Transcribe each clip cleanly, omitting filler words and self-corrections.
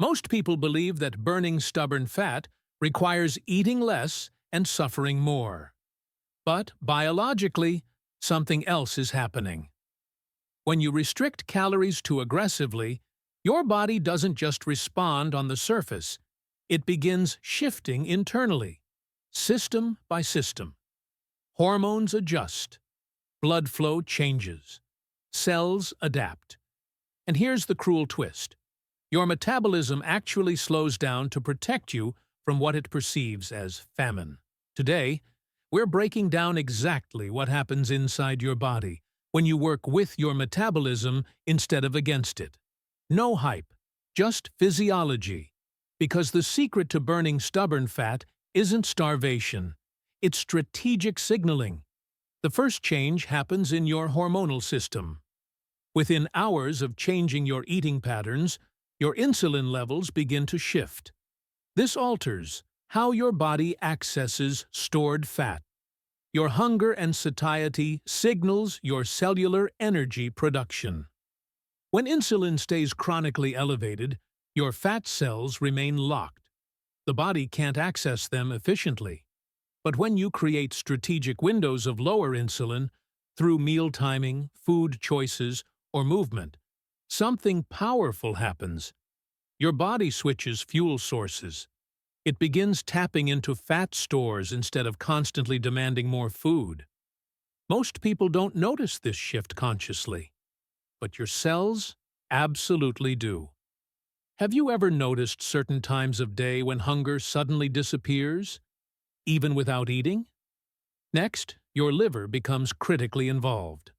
Most people believe that burning stubborn fat requires eating less and suffering more. But biologically, something else is happening. When you restrict calories too aggressively, your body doesn't just respond on the surface, it begins shifting internally, system by system. Hormones adjust, blood flow changes, cells adapt. And here's the cruel twist. Your metabolism actually slows down to protect you from what it perceives as famine. Today, we're breaking down exactly what happens inside your body when you work with your metabolism instead of against it. No hype, just physiology. Because the secret to burning stubborn fat isn't starvation, it's strategic signaling. The first change happens in your hormonal system. Within hours of changing your eating patterns, your insulin levels begin to shift. This alters how your body accesses stored fat. Your hunger and satiety signals your cellular energy production. When insulin stays chronically elevated, your fat cells remain locked. The body can't access them efficiently. But when you create strategic windows of lower insulin, through meal timing, food choices, or movement, something powerful happens. Your body switches fuel sources. It begins tapping into fat stores instead of constantly demanding more food. Most people don't notice this shift consciously, but your cells absolutely do. Have you ever noticed certain times of day when hunger suddenly disappears, even without eating? Next, your liver becomes critically involved.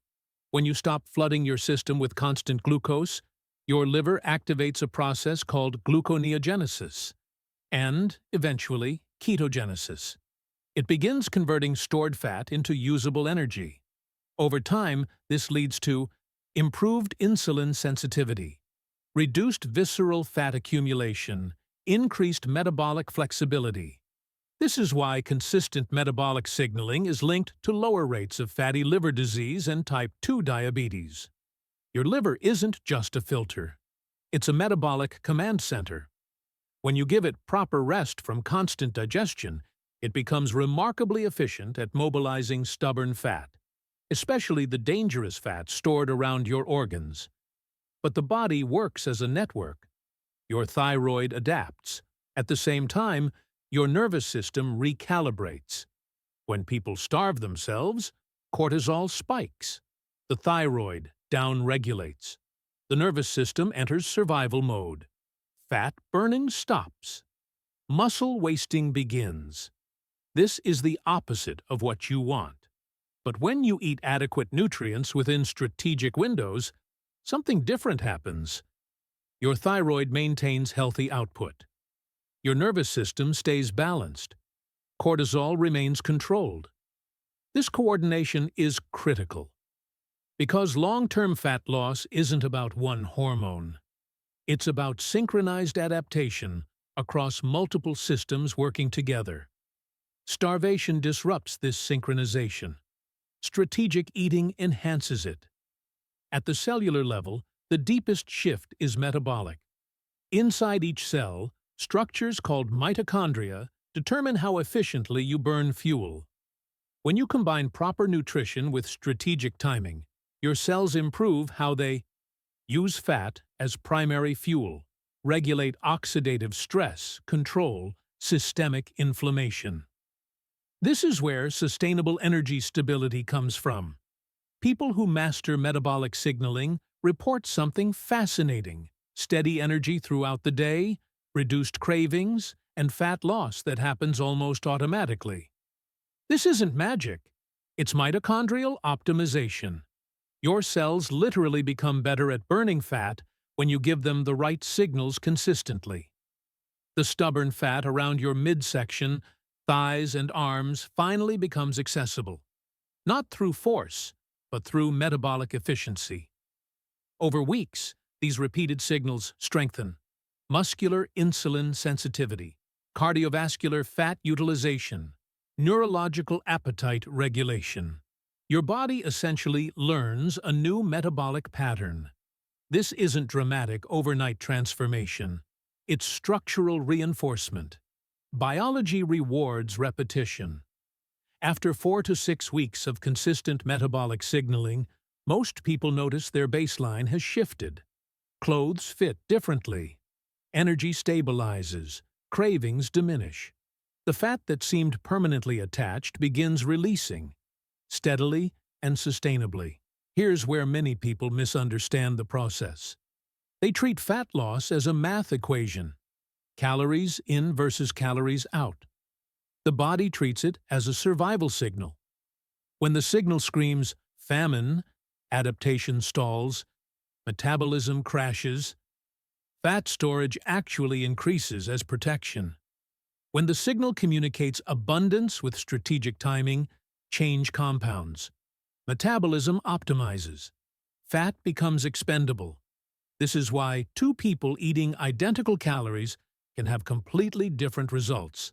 When you stop flooding your system with constant glucose, your liver activates a process called gluconeogenesis and, eventually, ketogenesis. It begins converting stored fat into usable energy. Over time, this leads to improved insulin sensitivity, reduced visceral fat accumulation, increased metabolic flexibility. This is why consistent metabolic signaling is linked to lower rates of fatty liver disease and type 2 diabetes. Your liver isn't just a filter. It's a metabolic command center. When you give it proper rest from constant digestion, it becomes remarkably efficient at mobilizing stubborn fat, especially the dangerous fat stored around your organs. But the body works as a network. Your thyroid adapts. At the same time, your nervous system recalibrates. When people starve themselves, cortisol spikes. The thyroid downregulates. The nervous system enters survival mode. Fat burning stops. Muscle wasting begins. This is the opposite of what you want. But when you eat adequate nutrients within strategic windows, something different happens. Your thyroid maintains healthy output. Your nervous system stays balanced. Cortisol remains controlled. This coordination is critical. Because long-term fat loss isn't about one hormone. It's about synchronized adaptation across multiple systems working together. Starvation disrupts this synchronization. Strategic eating enhances it. At the cellular level, the deepest shift is metabolic. Inside each cell, structures called mitochondria determine how efficiently you burn fuel. When you combine proper nutrition with strategic timing, your cells improve how they use fat as primary fuel, regulate oxidative stress, control systemic inflammation. This is where sustainable energy stability comes from. People who master metabolic signaling report something fascinating: steady energy throughout the day, reduced cravings, and fat loss that happens almost automatically. This isn't magic. It's mitochondrial optimization. Your cells literally become better at burning fat when you give them the right signals consistently. The stubborn fat around your midsection, thighs, and arms finally becomes accessible, not through force, but through metabolic efficiency. Over weeks, these repeated signals strengthen: muscular insulin sensitivity, cardiovascular fat utilization, neurological appetite regulation. Your body essentially learns a new metabolic pattern. This isn't dramatic overnight transformation. It's structural reinforcement. Biology rewards repetition. After 4 to 6 weeks of consistent metabolic signaling, most people notice their baseline has shifted. Clothes fit differently. Energy stabilizes. Cravings diminish. The fat that seemed permanently attached begins releasing, steadily and sustainably. Here's where many people misunderstand the process. They treat fat loss as a math equation. Calories in versus calories out. The body treats it as a survival signal. When the signal screams famine, adaptation stalls, metabolism crashes, fat storage actually increases as protection. When the signal communicates abundance with strategic timing, change compounds. Metabolism optimizes. Fat becomes expendable. This is why two people eating identical calories can have completely different results.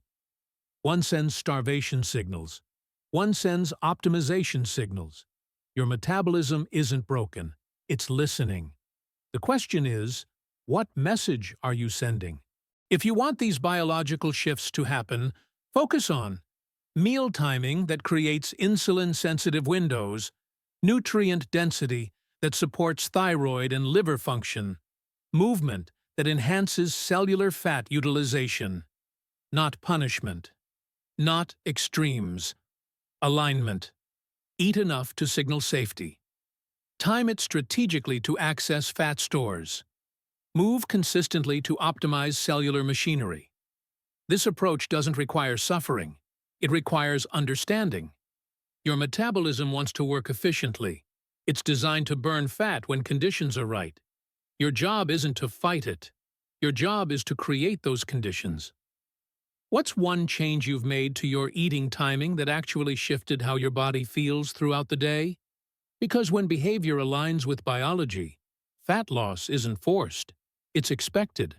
One sends starvation signals. One sends optimization signals. Your metabolism isn't broken. It's listening. The question is, what message are you sending? If you want these biological shifts to happen, focus on meal timing that creates insulin-sensitive windows, nutrient density that supports thyroid and liver function, movement that enhances cellular fat utilization, not punishment, not extremes, alignment. Eat enough to signal safety. Time it strategically to access fat stores. Move consistently to optimize cellular machinery. This approach doesn't require suffering. It requires understanding. Your metabolism wants to work efficiently. It's designed to burn fat when conditions are right. Your job isn't to fight it. Your job is to create those conditions. What's one change you've made to your eating timing that actually shifted how your body feels throughout the day? Because when behavior aligns with biology, fat loss isn't forced. It's expected.